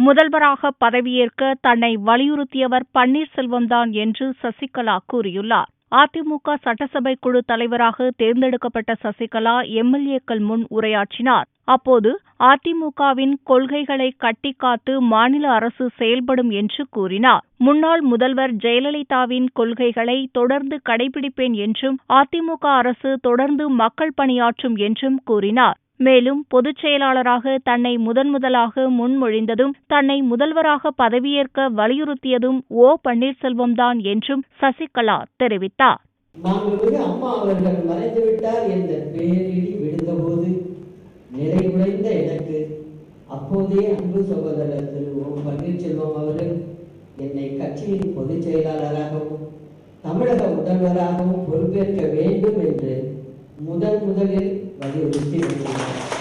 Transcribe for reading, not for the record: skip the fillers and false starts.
முதல்வராக பதவியேற்க தன்னை வலியுறுத்தியவர் பன்னீர்செல்வம்தான் என்று சசிகலா கூறியுள்ளார். அதிமுக சட்டசபை குழு தலைவராக தேர்ந்தெடுக்கப்பட்ட சசிகலா எம்எல்ஏக்கள் முன் உரையாற்றினார். அப்போது அதிமுகவின் கொள்கைகளை கட்டிக்காத்து மாநில அரசு செயல்படும் என்று கூறினார். முன்னாள் முதல்வர் ஜெயலலிதாவின் கொள்கைகளை தொடர்ந்து கடைபிடிப்பேன் என்றும் அதிமுக அரசு தொடர்ந்து மக்கள் பணியாற்றும் என்றும் கூறினார். மேலும் பொதுச் செயலாளராக தன்னை முதன்முதலாக முன்மொழிந்ததும் தன்னை முதல்வராக பதவியேற்க வலியுறுத்தியதும் ஓ பன்னீர்செல்வம்தான் என்றும் சசிகலா தெரிவித்தார். மாண்புமிகு அம்மா அவர்கள் மறைந்துவிட்டார் என்ற பேரிடி விழுந்தபோது நிறைகுலைந்த எனக்கு அப்போதைய அன்பு சகோதரர் திரு ஓ பன்னீர்செல்வம் அவர்கள் என்னை கட்சியின் பொதுச் செயலாளராகவும் தமிழக முதல்வராகவும் பொறுப்பேற்க வேண்டும் என்று முதலில் வலியுறுத்தி வருகிறார்.